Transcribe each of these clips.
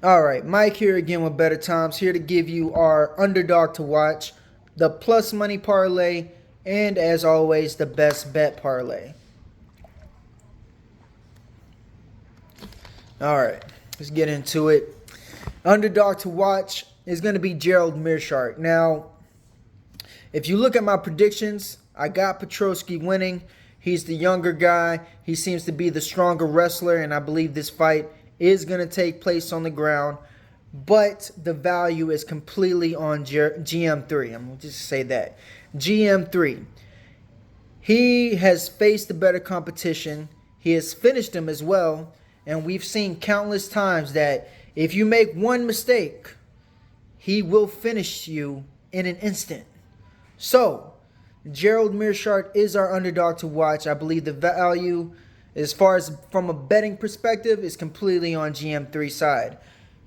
All right, Mike here again with Better Times, here to give you our underdog to watch, the plus money parlay, and as always, the best bet parlay. All right, let's get into it. Underdog to watch is going to be Gerald Meerschaert. Now, if you look at my predictions, I got Petrosky winning. He's the younger guy. He seems to be the stronger wrestler, and I believe this fight is going to take place on the ground. But the value is completely on GM3. I'm going to just say that. GM3. He has faced the better competition. He has finished him as well. And we've seen countless times that if you make one mistake, he will finish you in an instant. So, Gerald Meerschaert is our underdog to watch. I believe the value, as far as from a betting perspective, is completely on GM3 side.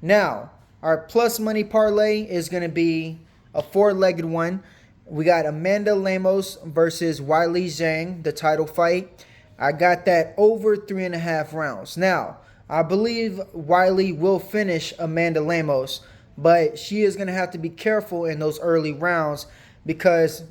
Now, our plus money parlay is going to be a four-legged one. We got Amanda Lemos versus Weili Zhang, the title fight. I got that over 3.5 rounds. Now, I believe Weili will finish Amanda Lemos, but she is going to have to be careful in those early rounds because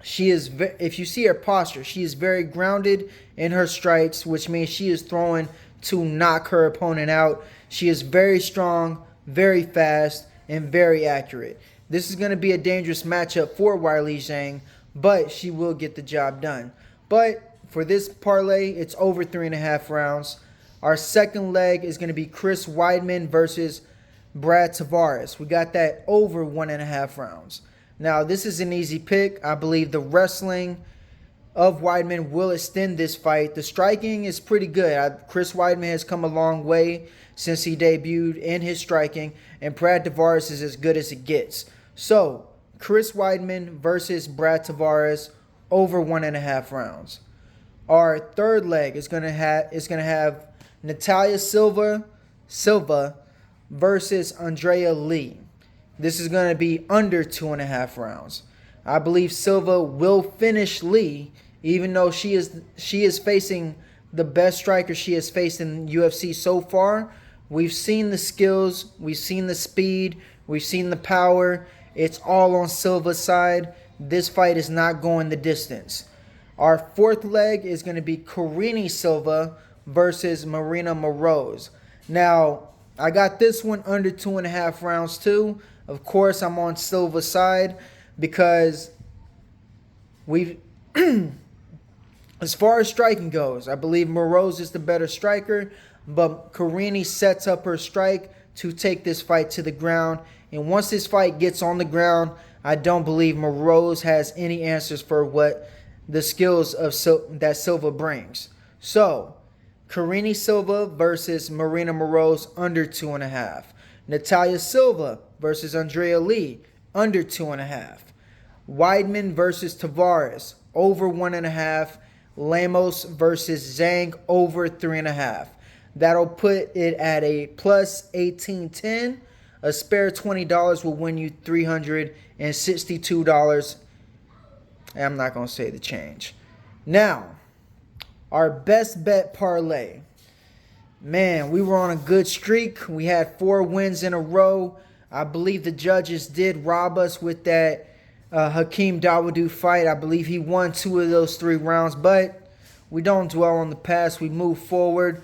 she is, if you see her posture, she is very grounded in her strikes, which means she is throwing to knock her opponent out. She is very strong, very fast, and very accurate. This is going to be a dangerous matchup for Weili Zhang, but she will get the job done. But for this parlay, it's over 3.5 rounds. Our second leg is going to be Chris Weidman versus Brad Tavares. We got that over 1.5 rounds. Now, this is an easy pick. I believe the wrestling of Weidman will extend this fight. The striking is pretty good. Chris Weidman has come a long way since he debuted in his striking, and Brad Tavares is as good as it gets. So, Chris Weidman versus Brad Tavares over 1.5 rounds. Our third leg is gonna have Natalia Silva versus Andrea Lee. This is going to be under 2.5 rounds. I believe Silva will finish Lee, even though she is facing the best striker she has faced in UFC so far. We've seen the skills, we've seen the speed, we've seen the power. It's all on Silva's side. This fight is not going the distance. Our fourth leg is going to be Karine Silva versus Marina Moroz. Now, I got this one under 2.5 rounds too. Of course, I'm on Silva's side because as far as striking goes, I believe Moroz is the better striker, but Karine sets up her strike to take this fight to the ground. And once this fight gets on the ground, I don't believe Moroz has any answers for what the skills of that Silva brings. So, Karine Silva versus Marina Moroz under 2.5. Natalia Silva versus Andrea Lee under 2.5. Weidman versus Tavares over 1.5. Lemos versus Zhang over 3.5. That'll put it at a plus 1810. A spare $20 will win you $362. I'm not going to say the change. Now, our best bet parlay. Man, we were on a good streak. We had 4 wins in a row. I believe the judges did rob us with that Hakeem Dawodu fight. I believe he won 2 of those 3 rounds, but we don't dwell on the past. We move forward.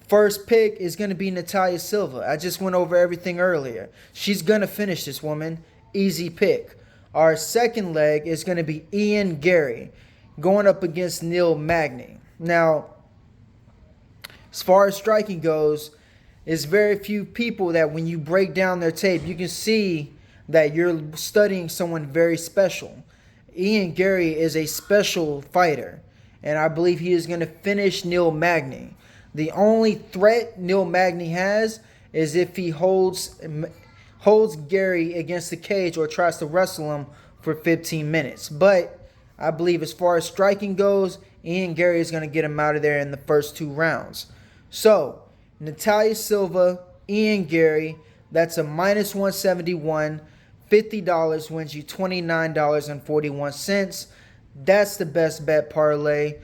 First pick is going to be Natalia Silva. I just went over everything earlier. She's going to finish this woman. Easy pick. Our second leg is going to be Ian Gary going up against Neil Magny. Now, as far as striking goes, it's very few people that when you break down their tape, you can see that you're studying someone very special. Ian Gary is a special fighter, and I believe he is going to finish Neil Magny. The only threat Neil Magny has is if he holds Gary against the cage or tries to wrestle him for 15 minutes. But I believe as far as striking goes, Ian Gary is going to get him out of there in the first 2 rounds. So, Natalia Silva, Ian Gary, that's a minus 171. $50 wins you $29.41. That's the best bet parlay.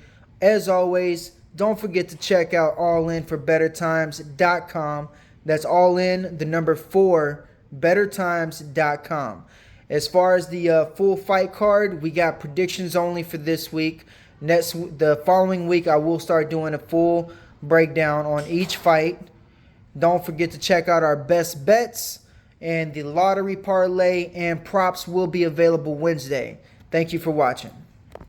As always, don't forget to check out allinforbettertimes.com. That's all in the number 4, bettertimes.com. As far as the full fight card, we got predictions only for this week. The following week, I will start doing a full breakdown on each fight. Don't forget to check out our best bets, and the lottery parlay and props will be available Wednesday. Thank you for watching.